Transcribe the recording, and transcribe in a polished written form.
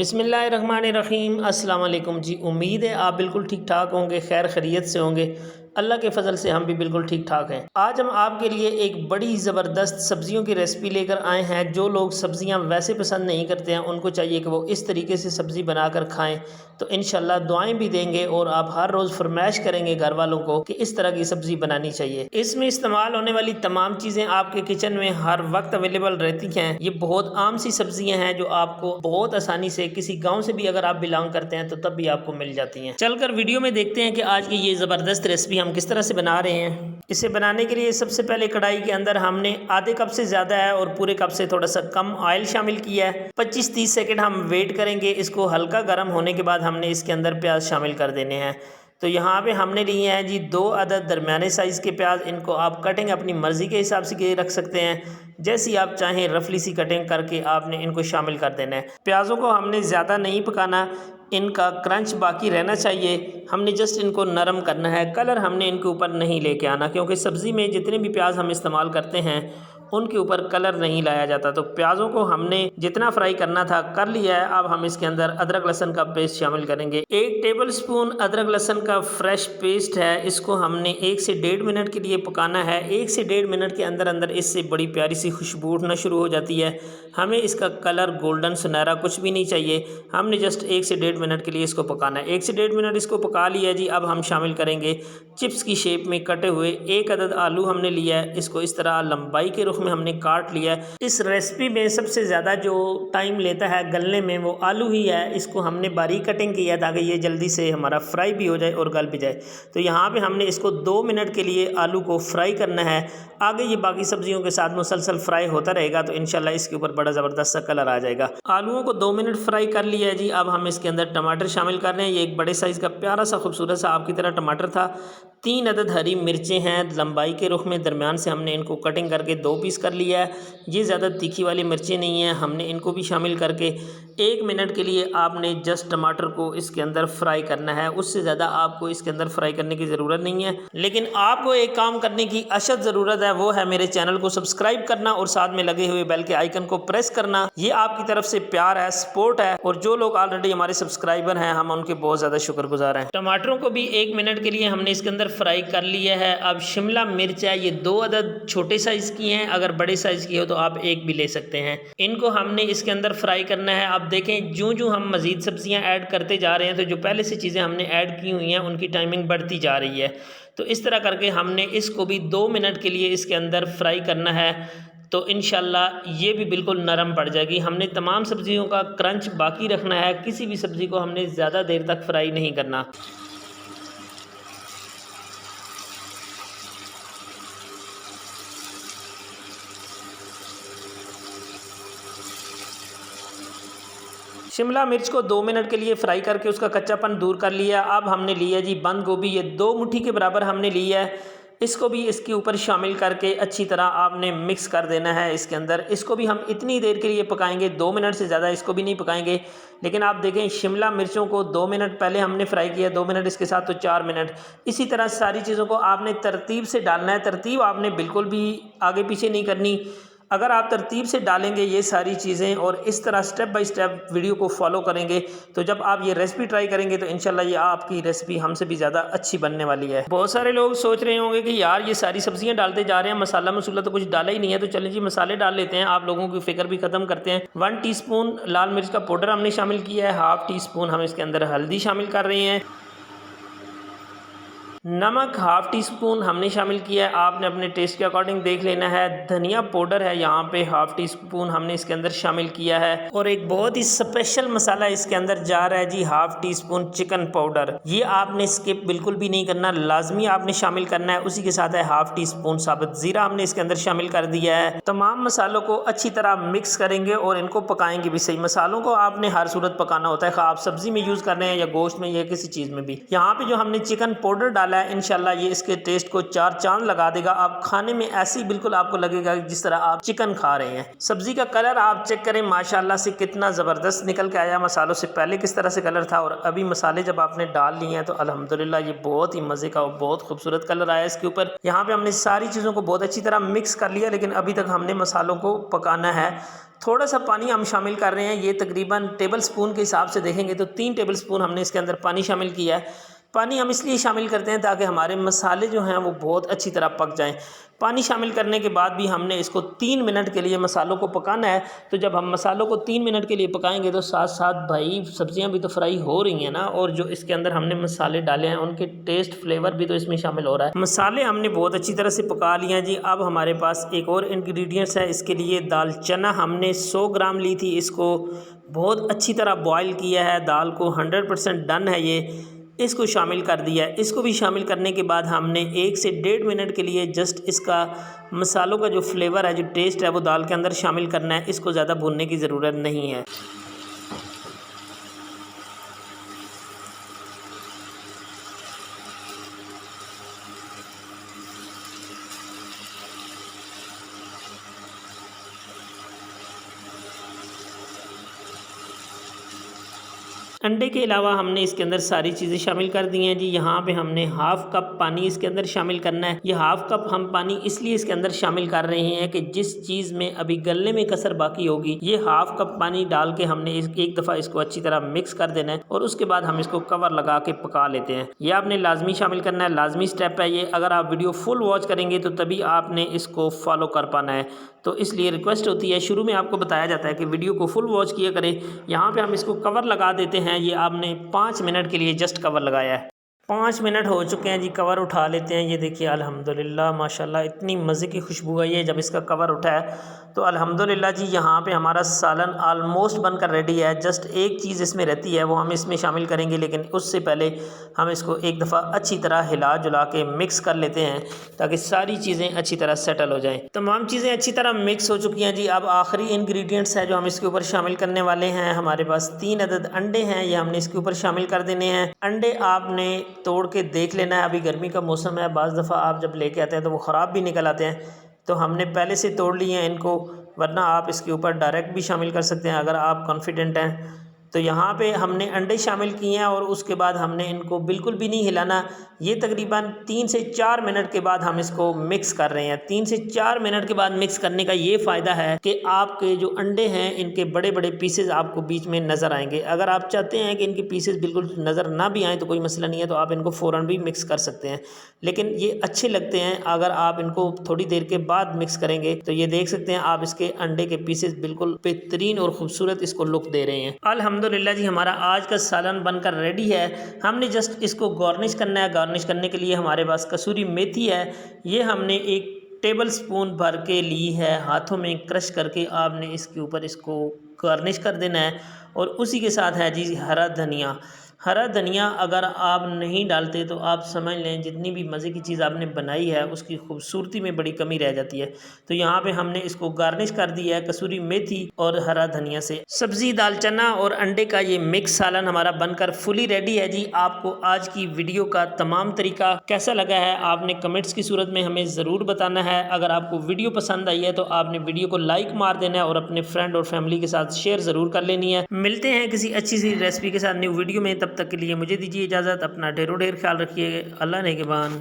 बिस्मिल्लाहिर्रहमानिर्रहीम। अस्सलाम वालेकुम जी। उम्मीद है आप बिल्कुल ठीक ठाक होंगे, खैर खैरियत से होंगे। अल्लाह के फ़ज़ल से हम भी बिल्कुल ठीक ठाक हैं। आज हम आपके लिए एक बड़ी ज़बरदस्त सब्ज़ियों की रेसिपी लेकर आए हैं। जो लोग सब्ज़ियां वैसे पसंद नहीं करते हैं, उनको चाहिए कि वो इस तरीके से सब्ज़ी बनाकर खाएं, तो इंशाल्लाह दुआएं भी देंगे और आप हर रोज़ फरमाइश करेंगे घर वालों को कि इस तरह की सब्ज़ी बनानी चाहिए। इसमें इस्तेमाल होने वाली तमाम चीज़ें आपके किचन में हर वक्त अवेलेबल रहती हैं। ये बहुत आम सी सब्ज़ियाँ हैं जो आपको बहुत आसानी से किसी गाँव से भी अगर आप बिलोंग करते हैं तो तब भी आपको मिल जाती हैं। चलकर वीडियो में देखते हैं कि आज की ये ज़बरदस्त रेसिपी हम किस तरह से बना रहे हैं। इसे बनाने के लिए सबसे पहले कढ़ाई के अंदर हमने आधे कप से ज़्यादा है और पूरे कप से थोड़ा सा कम ऑयल शामिल किया है। 25-30 सेकंड हम वेट करेंगे। इसको हल्का गर्म होने के बाद हमने इसके अंदर प्याज शामिल कर देने हैं। तो यहाँ पे हमने लिए हैं जी 2 अदद दरमियाने साइज़ के प्याज। इनको आप कटिंग अपनी मर्ज़ी के हिसाब से रख सकते हैं, जैसी आप चाहें रफली सी कटिंग करके आपने इनको शामिल कर देना है। प्याज़ों को हमने ज़्यादा नहीं पकाना, इनका क्रंच बाकी रहना चाहिए। हमने जस्ट इनको नरम करना है, कलर हमने इनके ऊपर नहीं लेके आना, क्योंकि सब्ज़ी में जितने भी प्याज हम इस्तेमाल करते हैं उनके ऊपर कलर नहीं लाया जाता। तो प्याज़ों को हमने जितना फ्राई करना था कर लिया है। अब हम इसके अंदर अदरक लहसुन का पेस्ट शामिल करेंगे। 1 टेबल स्पून अदरक लहसुन का फ्रेश पेस्ट है। इसको हमने 1 से 1.5 मिनट के लिए पकाना है। 1 से 1.5 मिनट के अंदर अंदर इससे बड़ी प्यारी सी खुशबू उठना शुरू हो जाती है। हमें इसका कलर गोल्डन सुनहरा कुछ भी नहीं चाहिए, हमने जस्ट 1 से 1.5 मिनट के लिए इसको पकाना है। 1 से 1.5 मिनट इसको पका लिया जी। अब हम शामिल करेंगे चिप्स की शेप में कटे हुए 1 अदद आलू हमने लिया है। इसको इस तरह लंबाई के रुख में हमने काट लिया है। इस रेसिपी में सबसे ज़्यादा जो टाइम लेता है गलने में वो आलू ही है। इसको हमने बारीक कटिंग किया है ताकि ये जल्दी से हमारा फ्राई भी हो जाए और गल भी जाए। तो यहाँ पे हमने इसको 2 मिनट के लिए आलू को फ्राई करना है। आगे ये बाकी सब्जियों के साथ मुसलसल फ्राई होता रहेगा तो इंशाल्लाह इसके ऊपर बड़ा ज़बरदस्त सा कलर आ जाएगा। आलूओं को 2 मिनट फ्राई कर लिया है जी। अब हम इसके अंदर टमाटर शामिल कर रहे हैं। ये एक बड़े साइज़ का प्यारा सा खूबसूरत सा आपकी तरह टमाटर था। 3 अदद हरी मिर्चें हैं, लंबाई के रुख में दरमियान से हमने इनको कटिंग करके 2 पीस कर लिया है। ये ज़्यादा तीखी वाली मिर्चें नहीं हैं, हमने इनको भी शामिल करके 1 मिनट के लिए आपने जस्ट टमाटर को इसके अंदर फ्राई करना है। उससे ज़्यादा आपको इसके अंदर फ्राई करने की ज़रूरत नहीं है, लेकिन आपको एक काम करने की अशद ज़रूरत है, वो है मेरे चैनल को सब्सक्राइब करना और साथ में लगे हुए बेल के आइकन को प्रेस करना। ये आपकी तरफ से प्यार है, सपोर्ट है, और जो लोग ऑलरेडी हमारे सब्सक्राइबर हैं हम उनके बहुत ज़्यादा शुक्रगुजार हैं। टमाटरों को भी 1 मिनट के लिए हमने इसके अंदर फ्राई कर लिया है। अब शिमला मिर्च है, ये 2 अदद छोटे साइज़ की हैं, अगर बड़े साइज़ की हो तो आप 1 भी ले सकते हैं। इनको हमने इसके अंदर फ्राई करना है। अब देखें जो जो हम मज़ीद सब्जियां ऐड करते जा रहे हैं तो जो पहले से चीज़ें हमने ऐड की हुई हैं उनकी टाइमिंग बढ़ती जा रही है। तो इस तरह करके हमने इसको भी 2 मिनट के लिए इसके अंदर फ्राई करना है। तो इंशाल्लाह ये भी बिल्कुल नरम पड़ जाएगी। हमने तमाम सब्जियों का क्रंच बाकी रखना है, किसी भी सब्ज़ी को हमने ज़्यादा देर तक फ्राई नहीं करना। शिमला मिर्च को 2 मिनट के लिए फ्राई करके उसका कच्चापन दूर कर लिया। अब हमने लिया जी बंद गोभी, ये 2 मुट्ठी के बराबर हमने लिया है। इसको भी इसके ऊपर शामिल करके अच्छी तरह आपने मिक्स कर देना है इसके अंदर। इसको भी हम इतनी देर के लिए पकाएंगे, 2 मिनट से ज़्यादा इसको भी नहीं पकाएंगे। लेकिन आप देखें शिमला मिर्चों को 2 मिनट पहले हमने फ्राई किया, 2 मिनट इसके साथ तो 4 मिनट। इसी तरह सारी चीज़ों को आपने तरतीब से डालना है। तरतीब आपने बिल्कुल भी आगे पीछे नहीं करनी। अगर आप तरतीब से डालेंगे ये सारी चीज़ें और इस तरह स्टेप बाय स्टेप वीडियो को फॉलो करेंगे तो जब आप ये रेसिपी ट्राई करेंगे तो इंशाल्लाह ये आपकी रेसिपी हमसे भी ज़्यादा अच्छी बनने वाली है। बहुत सारे लोग सोच रहे होंगे कि यार ये सारी सब्जियां डालते जा रहे हैं, मसाला मसूला तो कुछ डाला ही नहीं है, तो चलें जी मसाले डाल लेते हैं, आप लोगों की फिक्र भी ख़त्म करते हैं। 1 टीस्पून लाल मिर्च का पाउडर हमने शामिल किया है। 1/2 टीस्पून हम इसके अंदर हल्दी शामिल कर रहे हैं। नमक 1/2 टीस्पून हमने शामिल किया है, आपने अपने टेस्ट के अकॉर्डिंग देख लेना है। धनिया पाउडर है यहाँ पे 1/2 टीस्पून हमने इसके अंदर शामिल किया है। और एक बहुत ही स्पेशल मसाला इसके अंदर जा रहा है जी 1/2 टीस्पून चिकन पाउडर। ये आपने स्किप बिल्कुल भी नहीं करना, लाजमी आपने शामिल करना है। उसी के साथ है 1/2 टीस्पून साबुत जीरा हमने इसके अंदर शामिल कर दिया है। तमाम मसालों को अच्छी तरह मिक्स करेंगे और इनको पकाएंगे भी सही। मसालों को आपने हर सूरत पकाना होता है, आप सब्जी में यूज़ कर रहे हैं या गोश्त में या किसी चीज़ में भी। यहाँ पे जो हमने चिकन पाउडर डाला डाला है, इंशाल्लाह ये इसके टेस्ट को चार चांद लगा देगा। आप खाने में ऐसी बिल्कुल आपको लगेगा जिस तरह आप चिकन खा रहे हैं। सब्जी का कलर आप चेक करें माशाल्लाह से कितना ज़बरदस्त निकल के आया। मसालों से पहले किस तरह से कलर था और अभी मसाले जब आपने डाल लिए हैं तो अल्हम्दुलिल्लाह ये बहुत ही मज़े का और बहुत खूबसूरत कलर आया इसके ऊपर। यहाँ पे हमने सारी चीज़ों को बहुत अच्छी तरह मिक्स कर लिया, लेकिन अभी तक हमने मसालों को पकाना है। थोड़ा सा पानी हम शामिल कर रहे हैं, ये तकरीबन टेबल स्पून के हिसाब से देखेंगे तो 3 टेबल स्पून हमने इसके अंदर पानी शामिल किया है। पानी हम इसलिए शामिल करते हैं ताकि हमारे मसाले जो हैं वो बहुत अच्छी तरह पक जाएं। पानी शामिल करने के बाद भी हमने इसको 3 मिनट के लिए मसालों को पकाना है। तो जब हम मसालों को 3 मिनट के लिए पकाएंगे तो साथ साथ भाई सब्जियां भी तो फ्राई हो रही हैं ना, और जो इसके अंदर हमने मसाले डाले हैं उनके टेस्ट फ्लेवर भी तो इसमें शामिल हो रहा है। मसाले हमने बहुत अच्छी तरह से पका लिए हैं जी। अब हमारे पास एक और इंग्रेडिएंट्स है इसके लिए, दाल चना हमने 100 ग्राम ली थी। इसको बहुत अच्छी तरह बॉयल किया है, दाल को 100% डन है ये, इसको शामिल कर दिया है। इसको भी शामिल करने के बाद हमने 1 से 1.5 मिनट के लिए जस्ट इसका मसालों का जो फ्लेवर है, जो टेस्ट है वो दाल के अंदर शामिल करना है। इसको ज़्यादा भूनने की ज़रूरत नहीं है। अंडे के अलावा हमने इसके अंदर सारी चीज़ें शामिल कर दी हैं जी। यहाँ पे हमने हाफ़ कप पानी इसके अंदर शामिल करना है। ये हाफ़ कप हम पानी इसलिए इसके अंदर शामिल कर रहे हैं कि जिस चीज़ में अभी गलने में कसर बाकी होगी, ये हाफ़ कप पानी डाल के हमने एक दफ़ा इसको अच्छी तरह मिक्स कर देना है और उसके बाद हम इसको कवर लगा के पका लेते हैं। ये आपने लाजमी शामिल करना है, लाजमी स्टेप है ये। अगर आप वीडियो फुल वॉच करेंगे तो तभी आपने इसको फॉलो कर पाना है। तो इसलिए रिक्वेस्ट होती है, शुरू में आपको बताया जाता है कि वीडियो को फुल वॉच किया करें। यहाँ पे हम इसको कवर लगा देते हैं। ये आपने 5 मिनट के लिए जस्ट कवर लगाया है। 5 मिनट हो चुके हैं जी, कवर उठा लेते हैं। ये देखिए अल्हम्दुलिल्लाह माशाल्लाह इतनी मज़े की खुशबू आई है जब इसका कवर उठा है। तो अल्हम्दुलिल्लाह जी यहाँ पे हमारा सालन आलमोस्ट बनकर रेडी है। जस्ट एक चीज़ इसमें रहती है, वो हम इसमें शामिल करेंगे, लेकिन उससे पहले हम इसको एक दफ़ा अच्छी तरह हिला जुला के मिक्स कर लेते हैं ताकि सारी चीज़ें अच्छी तरह सेटल हो जाएँ। तमाम चीज़ें अच्छी तरह मिक्स हो चुकी हैं जी। अब आखिरी इंग्रेडिएंट्स है जो हम इसके ऊपर शामिल करने वाले हैं। हमारे पास 3 अदद अंडे हैं, ये हमने इसके ऊपर शामिल कर देने हैं। अंडे आपने तोड़ के देख लेना है। अभी गर्मी का मौसम है, बाज़ दफ़ा आप जब लेके आते हैं तो वो ख़राब भी निकल आते हैं, तो हमने पहले से तोड़ लिए हैं इनको, वरना आप इसके ऊपर डायरेक्ट भी शामिल कर सकते हैं अगर आप कॉन्फिडेंट हैं। तो यहाँ पे हमने अंडे शामिल किए हैं और उसके बाद हमने इनको बिल्कुल भी नहीं हिलाना। ये तकरीबन 3 से 4 मिनट के बाद हम इसको मिक्स कर रहे हैं। 3 से 4 मिनट के बाद मिक्स करने का ये फ़ायदा है कि आपके जो अंडे हैं इनके बड़े बड़े पीसेज आपको बीच में नज़र आएंगे। अगर आप चाहते हैं कि इनके पीसेज बिल्कुल नज़र ना भी आएँ तो कोई मसला नहीं है, तो आप इनको फ़ौरन भी मिक्स कर सकते हैं, लेकिन ये अच्छे लगते हैं अगर आप इनको थोड़ी देर के बाद मिक्स करेंगे। तो ये देख सकते हैं आप, इसके अंडे के पीसेज बिल्कुल बेहतरीन और ख़ूबसूरत इसको लुक दे रहे हैं। अल्हम्दुलिल्लाह जी हमारा आज का सालन बनकर रेडी है। हमने जस्ट इसको गार्निश करना है। गार्निश करने के लिए हमारे पास कसूरी मेथी है, ये हमने 1 टेबल स्पून भर के ली है, हाथों में क्रश करके आपने इसके ऊपर इसको गार्निश कर देना है। और उसी के साथ है जी हरा धनिया। हरा धनिया अगर आप नहीं डालते तो आप समझ लें जितनी भी मज़े की चीज़ आपने बनाई है उसकी खूबसूरती में बड़ी कमी रह जाती है। तो यहाँ पे हमने इसको गार्निश कर दिया है कसूरी मेथी और हरा धनिया से। सब्ज़ी, दाल चना और अंडे का ये मिक्स सालन हमारा बनकर फुली रेडी है जी। आपको आज की वीडियो का तमाम तरीका कैसा लगा है आपने कमेंट्स की सूरत में हमें ज़रूर बताना है। अगर आपको वीडियो पसंद आई है तो आपने वीडियो को लाइक मार देना है और अपने फ्रेंड और फैमिली के साथ शेयर ज़रूर कर लेनी है। मिलते हैं किसी अच्छी सी रेसिपी के साथ न्यू वीडियो में, तब तक के लिए मुझे दीजिए इजाज़त। अपना ढेरों ढेर ख्याल रखिए। अल्लाह नेगेबान।